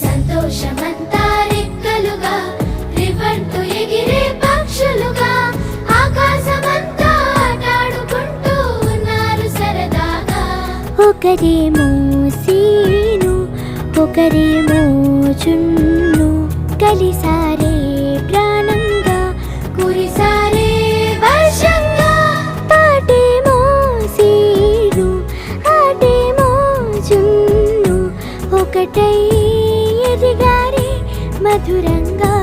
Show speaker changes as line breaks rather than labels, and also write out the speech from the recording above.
సంతోషమంతా రెక్కలుగా రివ్వంటూ ఎగిరే పక్షులుగా ఆకాశమంతా ఆటాడుకుంటూ ఉన్నారు సరదాగా. ఒకరేమో సీను ఒకరేమో చున్ను కలిసారే ప్రాణంగా కురిసారే వర్షంగా. పాటేమో సీను ఆటేమో చున్ను ఒకటై ఎదిగారే మధురంగా.